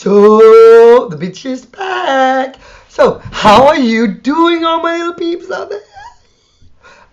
So, the bitch is back. So, how are you doing, all my little peeps out there?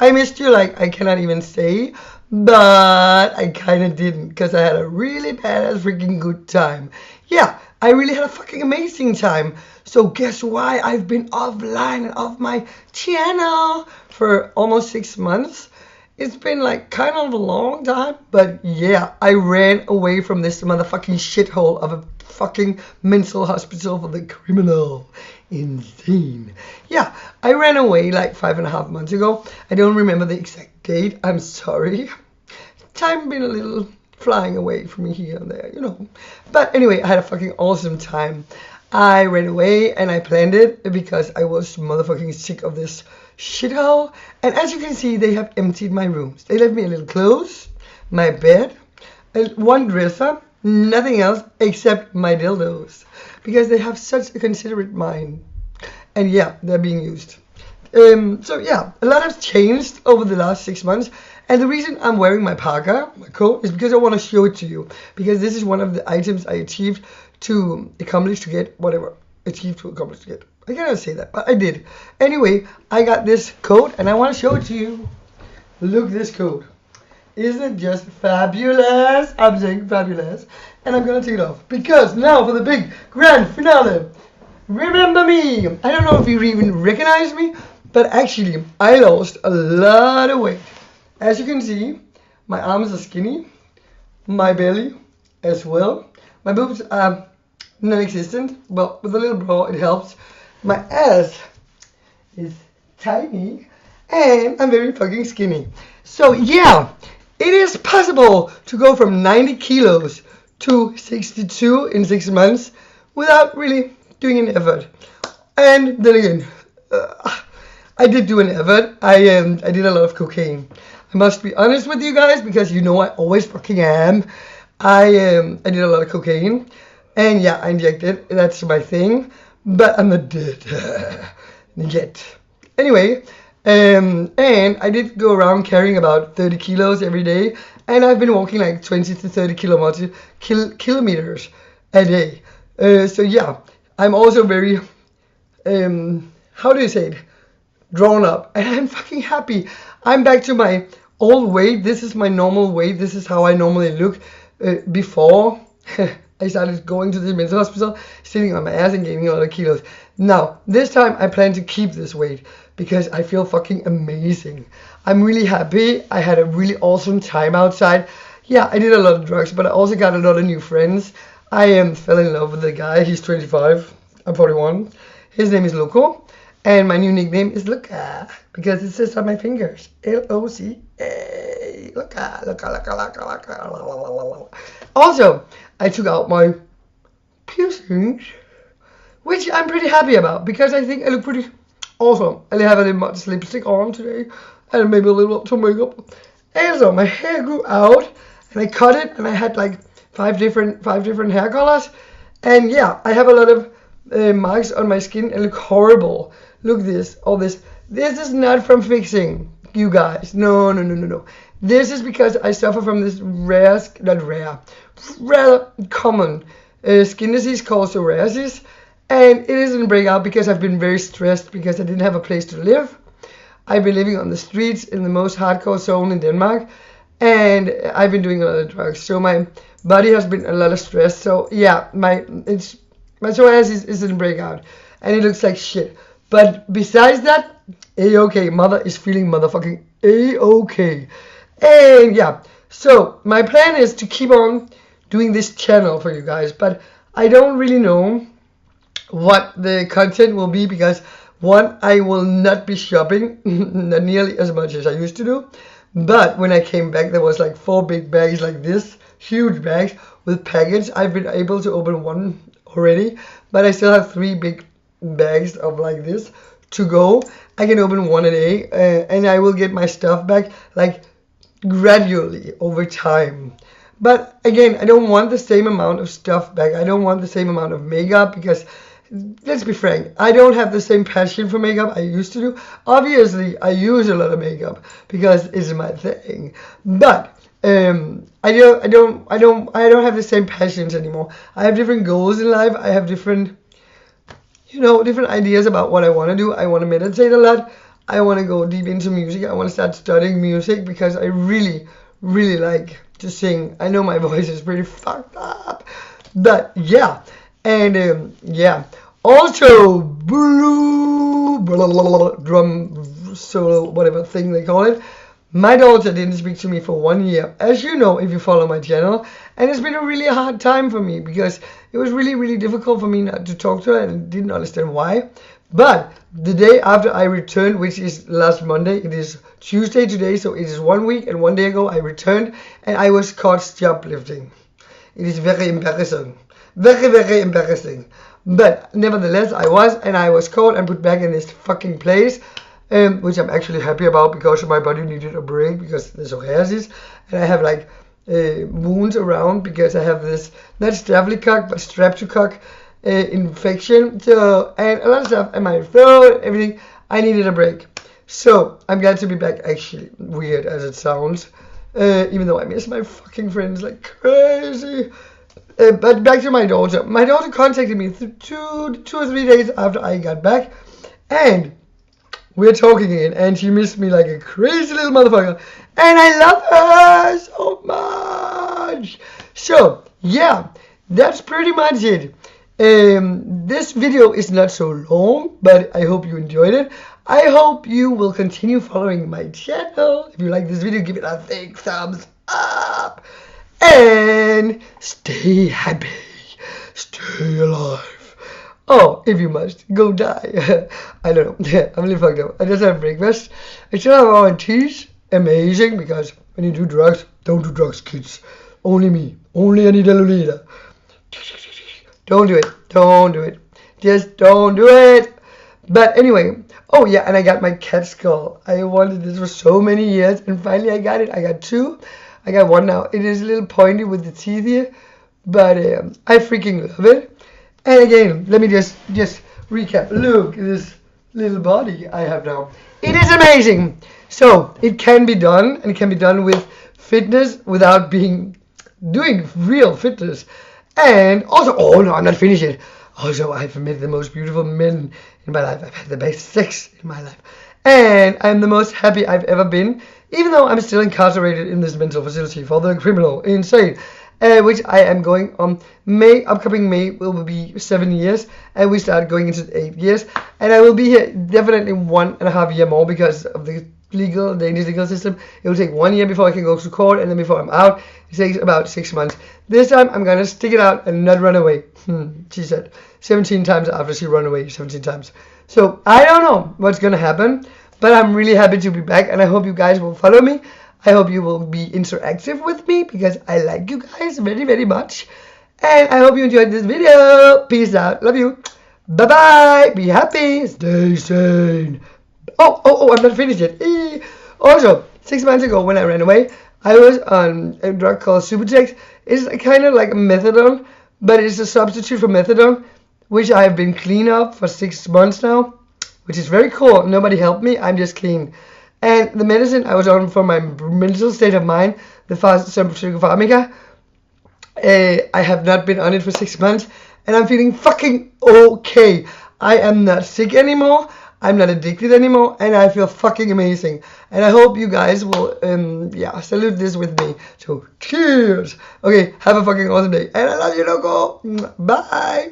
I missed you like I cannot even say, but I kind of didn't because I had a really badass freaking good time. Yeah, I really had a fucking amazing time. So guess why I've been offline and off my channel for almost 6 months? It's been like kind of a long time, but yeah, I ran away from this motherfucking shithole of a fucking mental hospital for the criminal. Insane. Yeah, I ran away like 5.5 months ago. I don't remember the exact date. I'm sorry. Time been a little flying away from me here and there, you know. But anyway, I had a fucking awesome time. I ran away and I planned it because I was motherfucking sick of this shithole. And as you can see, they have emptied my rooms. They left me a little clothes, my bed, and one dresser, nothing else except my dildos. Because they have such a considerate mind. And yeah, they're being used. So yeah, a lot has changed over the last 6 months. And the reason I'm wearing my parka, my coat, is because I want to show it to you. Because this is one of the items I achieved to accomplish to get whatever. Achieved to accomplish to get. I cannot say that, but I did. Anyway, I got this coat and I want to show it to you. Look this coat. Isn't it just fabulous? I'm saying fabulous. And I'm going to take it off. Because now for the big grand finale. Remember me. I don't know if you even recognize me. But actually, I lost a lot of weight. As you can see, my arms are skinny. My belly as well. My boobs are non-existent. But with a little bra, it helps. My ass is tiny. And I'm very fucking skinny. So yeah, it is possible to go from 90 kilos to 62 in 6 months without really doing an effort. And then again, I did do an effort. I did a lot of cocaine. I must be honest with you guys because you know I always fucking am. I did a lot of cocaine. And yeah, I injected. That's my thing. But I'm not dead yet. Anyway, and I did go around carrying about 30 kilos every day. And I've been walking like 20 to 30 kilometers a day. So yeah, I'm also very, how do you say it? Drawn up. And I'm fucking happy. I'm back to my old weight. This is my normal weight. This is how I normally look before I started going to the mental hospital, sitting on my ass and gaining a lot of kilos. Now, this time I plan to keep this weight because I feel fucking amazing. I'm really happy. I had a really awesome time outside. Yeah, I did a lot of drugs, but I also got a lot of new friends. I fell in love with the guy. He's 25. I'm 41. His name is Loco. And my new nickname is Luca because it says on my fingers. L-O-C-A. Luca, Luca, Luca, Luca, Luca. Also, I took out my piercings, which I'm pretty happy about because I think I look pretty awesome. I have a little much lipstick on today and maybe a little to makeup. And so my hair grew out and I cut it and I had like five different hair colors. And yeah, I have a lot of marks on my skin and look horrible. Look this, all this. This is not from fixing, you guys. No. This is because I suffer from this rather common skin disease called psoriasis. And it didn't break out because I've been very stressed because I didn't have a place to live. I've been living on the streets in the most hardcore zone in Denmark. And I've been doing a lot of drugs. So my body has been a lot of stress. So yeah, my psoriasis didn't break out. And it looks like shit. But besides that, A-okay. Mother is feeling motherfucking A-okay. And yeah, so my plan is to keep on doing this channel for you guys. But I don't really know what the content will be because one, I will not be shopping not nearly as much as I used to do. But when I came back, there was like 4 big bags like this, huge bags with packets. I've been able to open one already, but I still have 3 big bags of like this to go. I can open one a day and I will get my stuff back like gradually over time. But again, I don't want the same amount of stuff back. I don't want the same amount of makeup because let's be frank, I don't have the same passion for makeup I used to do. Obviously, I use a lot of makeup because it's my thing. But I don't have the same passions anymore. I have different goals in life. I have different ideas about what I want to do. I want to meditate a lot. I want to go deep into music. I want to start studying music because I really, really like to sing. I know my voice is pretty fucked up, but yeah, and yeah. Also, blue blah, blah, blah, blah, drum solo, whatever thing they call it. My daughter didn't speak to me for 1 year, as you know if you follow my channel, and it's been a really hard time for me because it was really, really difficult for me not to talk to her and didn't understand why. But the day after I returned, which is last Monday, it is Tuesday today, so it is 1 week and 1 day ago I returned and I was caught shoplifting. It is very embarrassing. Very, very embarrassing. But nevertheless, I was caught and put back in this fucking place. Which I'm actually happy about because my body needed a break because there's psoriasis and I have like wounds around because I have this not staphylococcus but streptococcus infection, so and a lot of stuff in my throat, everything. I needed a break, so I'm glad to be back. Actually, weird as it sounds, even though I miss my fucking friends like crazy. But back to my daughter. My daughter contacted me two or 3 days after I got back, and we're talking again, and she missed me like a crazy little motherfucker. And I love her so much. So, yeah, that's pretty much it. This video is not so long, but I hope you enjoyed it. I hope you will continue following my channel. If you like this video, give it a big thumbs up. And stay happy. Stay alive. Oh, if you must, go die. I don't know. I'm really fucked up. I just had breakfast. I still have orange. Amazing, because when you do drugs, don't do drugs, kids. Only me. Only Anita, Lolita. Don't do it. Don't do it. Just don't do it. But anyway. Oh, yeah, and I got my cat skull. I wanted this for so many years, and finally I got it. I got two. I got one now. It is a little pointy with the teeth here, but I freaking love it. And again, let me just recap. Look at this little body I have now. It is amazing. So it can be done, and it can be done with fitness without doing real fitness. And also, oh no, I'm not finished yet. Also, I've met the most beautiful men in my life. I've had the best sex in my life. And I'm the most happy I've ever been, even though I'm still incarcerated in this mental facility for the criminal insane. Which I am going on upcoming May will be 7 years, and we start going into 8 years, and I will be here definitely 1.5 years more because of the Danish legal system. It will take 1 year before I can go to court, and then before I'm out, it takes about 6 months. This time I'm gonna stick it out and not run away. She said 17 times after she ran away 17 times. So I don't know what's gonna happen, but I'm really happy to be back, and I hope you guys will follow me. I hope you will be interactive with me because I like you guys very, very much. And I hope you enjoyed this video. Peace out. Love you. Bye-bye. Be happy. Stay sane. Oh, I'm not finished yet. Also, 6 months ago when I ran away, I was on a drug called Subutex. It's kind of like a methadone, but it's a substitute for methadone, which I have been clean of for 6 months now, which is very cool. Nobody helped me. I'm just clean. And the medicine I was on for my mental state of mind, the psychopharmaca, I have not been on it for 6 months, and I'm feeling fucking okay. I am not sick anymore, I'm not addicted anymore, and I feel fucking amazing. And I hope you guys will, salute this with me. So, cheers! Okay, have a fucking awesome day, and I love you, loco! Bye!